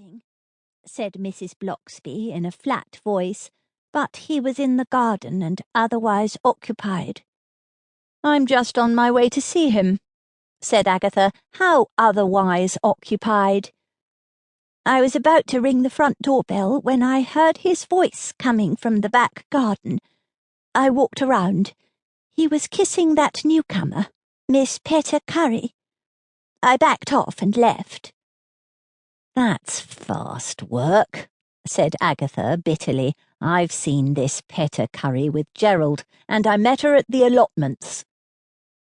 nothing," said Mrs. Blocksby in a flat voice, but he was in the garden and otherwise occupied. "I'm just on my way to see him," said Agatha. "How otherwise occupied?" "I was about to ring the front doorbell when I heard his voice coming from the back garden. I walked around. He was kissing that newcomer, Miss Pettigrew. I backed off and left." "That's fast work," said Agatha bitterly. "I've seen this Pettigrew with Gerald, and I met her at the allotments."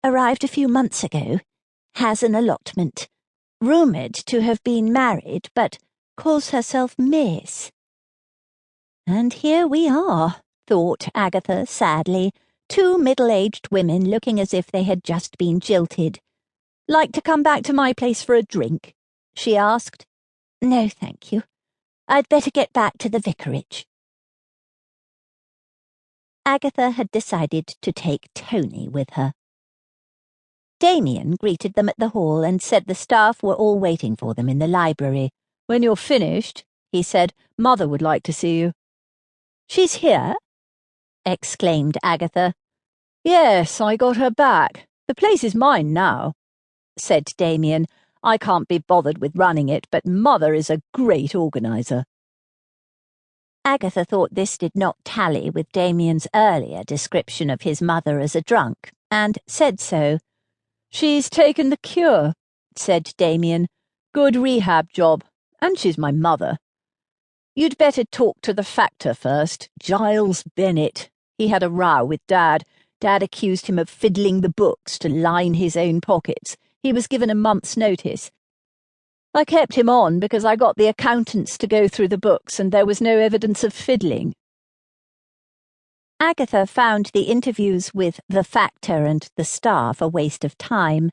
"Arrived a few months ago. Has an allotment. Rumoured to have been married, but calls herself Miss." "And here we are," thought Agatha sadly, two middle-aged women looking as if they had just been jilted. "Like to come back to my place for a drink?" she asked. "No, thank you. I'd better get back to the vicarage." Agatha had decided to take Tony with her. Damien greeted them at the hall and said the staff were all waiting for them in the library. "When you're finished," he said, "Mother would like to see you." "She's here?" exclaimed Agatha. "Yes, I got her back. The place is mine now," said Damien. "I can't be bothered with running it, but Mother is a great organiser." Agatha thought this did not tally with Damien's earlier description of his mother as a drunk, and said so. "She's taken the cure," said Damien. "Good rehab job, and she's my mother. You'd better talk to the factor first, Giles Bennet. He had a row with Dad. Dad accused him of fiddling the books to line his own pockets. He was given a month's notice. I kept him on because I got the accountants to go through the books and there was no evidence of fiddling." Agatha found the interviews with the factor and the staff a waste of time.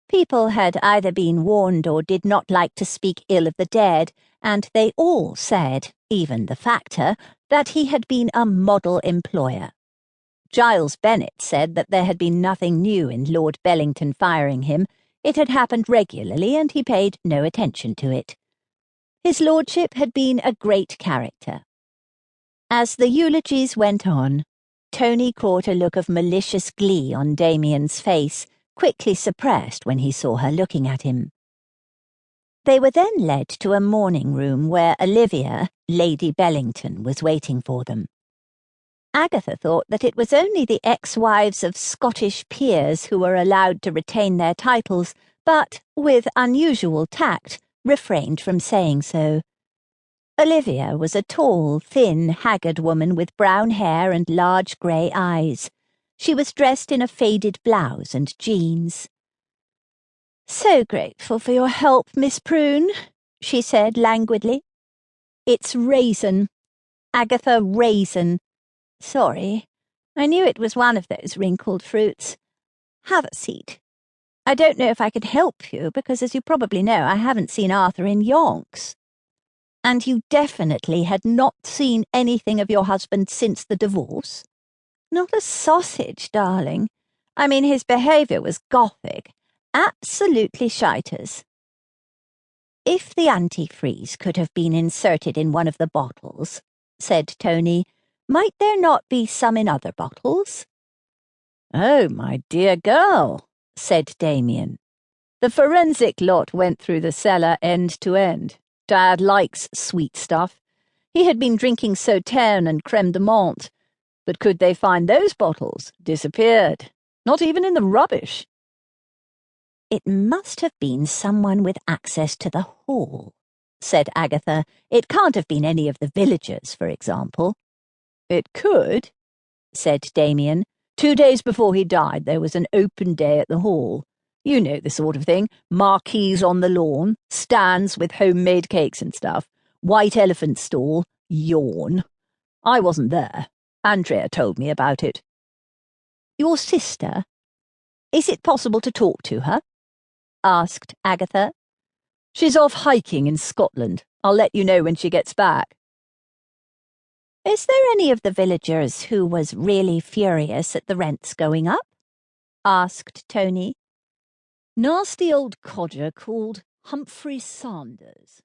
People had either been warned or did not like to speak ill of the dead, and they all said, even the factor, that he had been a model employer. Giles Bennet said that there had been nothing new in Lord Bellington firing him. It had happened regularly, and he paid no attention to it. His lordship had been a great character. As the eulogies went on, Tony caught a look of malicious glee on Damien's face, quickly suppressed when he saw her looking at him. They were then led to a morning room where Olivia, Lady Bellington, was waiting for them. Agatha thought that it was only the ex-wives of Scottish peers who were allowed to retain their titles, but, with unusual tact, refrained from saying so. Olivia was a tall, thin, haggard woman with brown hair and large grey eyes. She was dressed in a faded blouse and jeans. "So grateful for your help, Miss Prune," she said languidly. "It's Raisin. Agatha Raisin. Sorry, I knew it was one of those wrinkled fruits. Have a seat. I don't know if I could help you, because as you probably know, I haven't seen Arthur in yonks. And you definitely had not seen anything of your husband since the divorce? Not a sausage, darling. I mean, his behaviour was gothic. Absolutely shiters." "If the antifreeze could have been inserted in one of the bottles," said Tony, "might there not be some in other bottles?" "Oh, my dear girl," said Damien. "The forensic lot went through the cellar end to end. Dad likes sweet stuff. He had been drinking Sauterne and creme de menthe. But could they find those bottles? Disappeared. Not even in the rubbish." "It must have been someone with access to the hall," said Agatha. "It can't have been any of the villagers, for example." "It could," said Damien. 2 days before he died, there was an open day at the hall. You know the sort of thing. Marquees on the lawn, stands with homemade cakes and stuff, white elephant stall, yawn. I wasn't there. Andrea told me about it." "Your sister? Is it possible to talk to her?" asked Agatha. "She's off hiking in Scotland. I'll let you know when she gets back." "Is there any of the villagers who was really furious at the rents going up?" asked Tony. "Nasty old codger called Humphrey Sanders,"